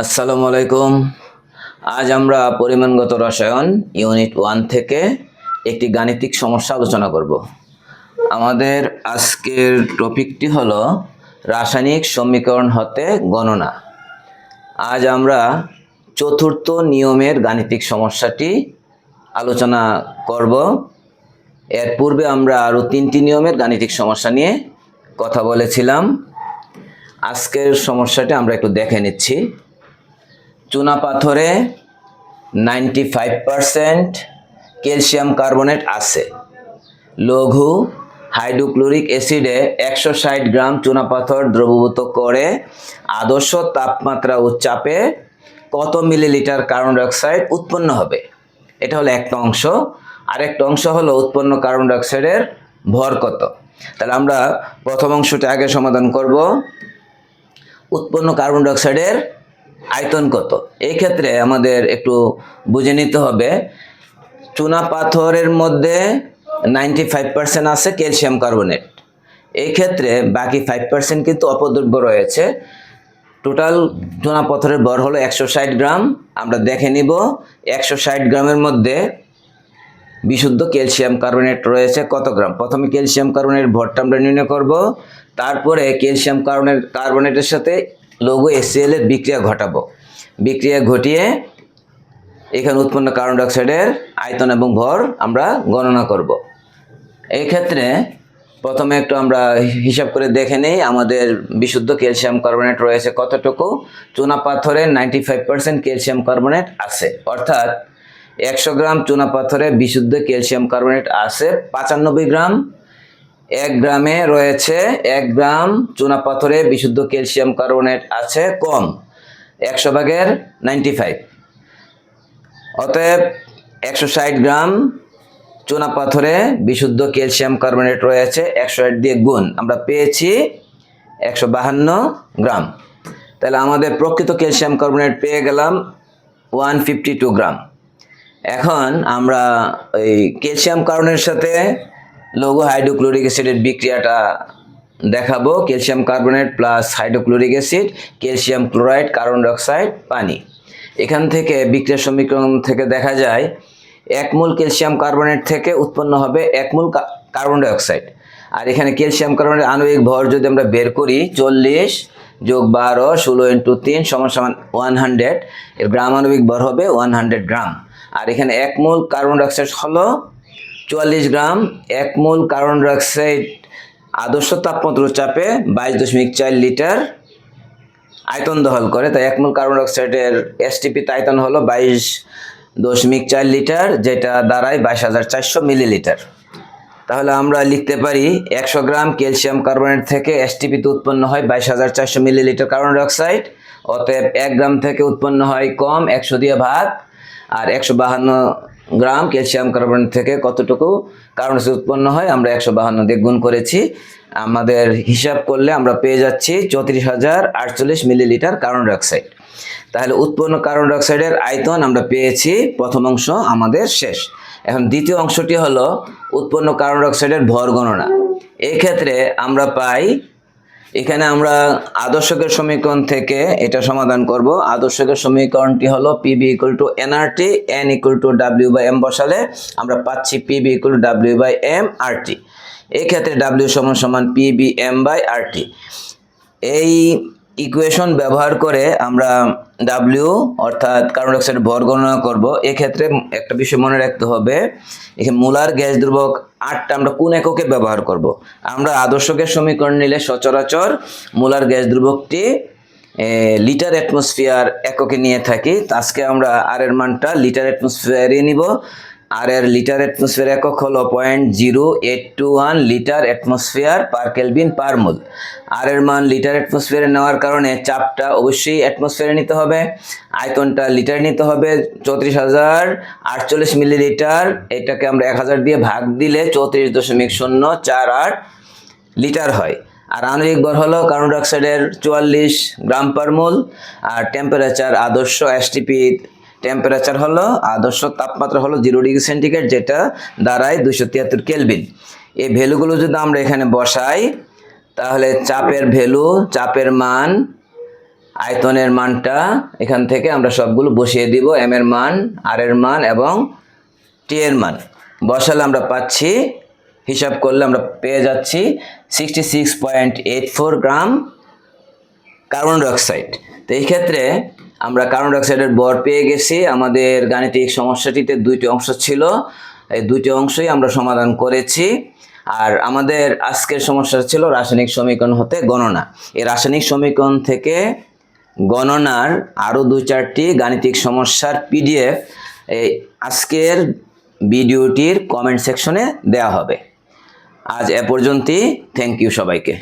আসসালামু আলাইকুম। আজ আমরা পরিমাণগত রসায়ন ইউনিট 1 থেকে একটি গাণিতিক সমস্যা আলোচনা করব। আমাদের আজকের টপিকটি হলো রাসায়নিক সমীকরণ হতে গণনা। আজ আমরা চতুর্থ নিয়মের গাণিতিক সমস্যাটি আলোচনা করব। এর পূর্বে আমরা আরও 3টি নিয়মের গাণিতিক সমস্যা নিয়ে কথা বলেছিলাম। আজকের সমস্যাটি আমরা একটু দেখে নিচ্ছি। চুনা পাথরে 95% ক্যালসিয়াম কার্বনেট আছে। লঘু হাইড্রোক্লোরিক অ্যাসিডে 160 গ্রাম চুনাপাথর দ্রবীভূত করে আদর্শ তাপমাত্রা ও চাপে কত মিলিলিটার কার্বন ডাইঅক্সাইড উৎপন্ন হবে? এটা হলো একটা অংশ। আরেকটা অংশ হলো উৎপন্ন কার্বন ডাইঅক্সাইডের ভর কত। তাহলে আমরা প্রথম অংশটা আগে সমাধান করব। উৎপন্ন কার্বন ডাইঅক্সাইডের আয়তন কত? এই ক্ষেত্রে আমাদের একটু বুঝে নিতে হবে, চুনা পাথরের মধ্যে 95% আছে ক্যালসিয়াম কার্বনেট। এই ক্ষেত্রে বাকি 5% কিন্তু অপদ্রব্য রয়েছে। টোটাল চুনা পাথরের ভর হলো 160 গ্রাম। আমরা দেখে নিব 160 গ্রামের মধ্যে বিশুদ্ধ ক্যালসিয়াম কার্বনেট রয়েছে কত গ্রাম। প্রথমে ক্যালসিয়াম কার্বনেটের ভরটা আমরা নির্ণয় করব, তারপরে ক্যালসিয়াম কার্বনেটের সাথে লঘু HCl এর বিক্রিয়া ঘটাবো। বিক্রিয়া ঘটিয়ে এখানে উৎপন্ন কার্বন ডাইঅক্সাইডের আয়তন এবং ভর আমরা গণনা করব। এই ক্ষেত্রে প্রথমে একটু আমরা হিসাব করে দেখে নেই আমাদের বিশুদ্ধ ক্যালসিয়াম কার্বনেট রয়েছে কতটুকু। চুনা পাথরে 95% ক্যালসিয়াম কার্বনেট আছে, অর্থাৎ 100 গ্রাম চুনা পাথরে বিশুদ্ধ ক্যালসিয়াম কার্বনেট আছে 95 গ্রাম। 1 গ্রামে রয়েছে 1 গ্রাম চুনা পাথরে বিশুদ্ধ ক্যালসিয়াম কার্বনেট আছে কম 100 ভাগের 95। অতএব 160 গ্রাম চুনা পাথরে বিশুদ্ধ ক্যালসিয়াম কার্বনেট রয়েছে, 160 দিয়ে গুণ আমরা পেয়েছি 152 গ্রাম। তাহলে আমাদের প্রকৃত ক্যালসিয়াম কার্বনেট পেয়ে গেলাম 152 গ্রাম। এখন আমরা ওই ক্যালসিয়াম কার্বনের সাথে লঘু হাইড্রোক্লোরিক অ্যাসিডের বিক্রিয়াটা দেখাবো। Calcium carbonate plus hydrochloric acid, calcium chloride, carbon dioxide, পানি। এখান থেকে বিক্রিয়া সমীকরণ থেকে দেখা যায় 1 মোল ক্যালসিয়াম কার্বনেট থেকে উৎপন্ন হবে 1 মোল কার্বন ডাইঅক্সাইড। আর এখানে ক্যালসিয়াম কার্বনের আণবিক ভর যদি আমরা বের করি 40 যোগ 12 16 × 3 = 100। এর গ্রাম আণবিক ভর হবে 100 গ্রাম। আর এখানে 1 মোল কার্বন ডাইঅক্সাইড হলো 44 গ্রাম। 1 মোল কার্বন ডাইঅক্সাইড আদর্শ তাপমাত্রা চাপে 22.4 লিটার আয়তন দখল করে। তাই 1 মোল কার্বন ডাইঅক্সাইডের STP আয়তন হলো 22.4 লিটার, যেটা দাঁড়ায় 22,400 মিলিলিটার। তাহলে আমরা লিখতে পারি 100 গ্রাম ক্যালসিয়াম কার্বনেট থেকে STP উৎপন্ন হয় 22,400 মিলিলিটার কার্বন ডাইঅক্সাইড। অতএব 1 গ্রাম থেকে উৎপন্ন হয় কম 100 দিয়ে ভাগ। আর 152 গ্রাম ক্যালসিয়াম কার্বনেট থেকে কতটুকু কার্বন ডাইঅক্সাইড উৎপন্ন হয় আমরা 152 দিয়ে গুণ করেছি। আমাদের হিসাব করলে আমরা পেয়ে যাচ্ছি 34,048 মিলিলিটার কার্বন ডাইঅক্সাইড। তাহলে উৎপন্ন কার্বন ডাইঅক্সাইডের আয়তন আমরা পেয়েছি। প্রথম অংশ আমাদের শেষ। এখন দ্বিতীয় অংশটি হলো উৎপন্ন কার্বন ডাইঅক্সাইডের ভর গণনা। এই ক্ষেত্রে আমরা পাই, এখানে আমরা আদর্শকের সমীকরণ থেকে এটা সমাধান করব। আদর্শকের সমীকরণটি হলো PV = nRT, n = W/m বসালে আমরা পাচ্ছি PV = W/m RT। এই ক্ষেত্রে W = PVm/RT। এই ইকুয়েশন ব্যবহার করে আমরা W অর্থাৎ কার্বন ডাইঅক্সাইডের ভর গণনা করব। এক্ষেত্রে একটা বিষয় মনে রাখতে হবে, এখানে মোলার গ্যাস দ্রবক 8টা আমরা কোন এককে ব্যবহার করব। আমরা আদর্শকের সমীকরণ নিলে সচরাচর মোলার গ্যাস দ্রবকটি লিটার অ্যাটমসফিয়ার এককে নিয়ে থাকি। আজকে আমরা আর এর মানটা লিটার অ্যাটমসফিয়ারে নিব। আর এর লিটার অ্যাটমসফিয়ার একক হলো 0.0821 litre atmosphere per kelvin per mole. আর এর মান লিটার অ্যাটমসফিয়ারে নেওয়ার কারণে চাপটা অবশ্যই অ্যাটমসফিয়ারে নিতে হবে, আয়তনটা লিটার নিতে হবে 34,048 মিলিলিটার। এটাকে আমরা 1000 দিয়ে ভাগ দিলে 34.048 লিটার হয়। আর আণবিক ভর হলো কার্বন ডাইঅক্সাইডের 44 গ্রাম পার মোল। আর টেম্পারেচার আদর্শ STP টেম্পারেচার হলো আদর্শ তাপমাত্রা হলো 0 ডিগ্রি সেন্টিগ্রেড, যেটা দাঁড়ায় 273 কেলভিন। এই ভ্যালুগুলো যদি আমরা এখানে বসাই তাহলে চাপের ভ্যালু, চাপের মান আয়তনের মানটা এখান থেকে আমরা সবগুলো বসিয়ে দিব, এম এর মান, আর এর মান এবং টি এর মান বসালে আমরা পাচ্ছি, হিসাব করলে আমরা পেয়ে যাচ্ছি 66.84 গ্রাম কার্বন ডাইঅক্সাইড। তো এই ক্ষেত্রে আমরা কার্বন ডাইঅক্সাইডের ভর পেয়ে গেছি। আমাদের গাণিতিক সমস্যাটিতে দুইটি অংশ ছিল, এই দুইটি অংশই আমরা সমাধান করেছি। আর আমাদের আজকের সমস্যা ছিল রাসায়নিক সমীকরণ হতে গণনা। এই রাসায়নিক সমীকরণ থেকে গণনার আরও 2-4টি গাণিতিক সমস্যার পিডিএফ এই আজকের ভিডিওটির কমেন্ট সেকশনে দেওয়া হবে। আজ এ পর্যন্তই। থ্যাংক ইউ সবাইকে।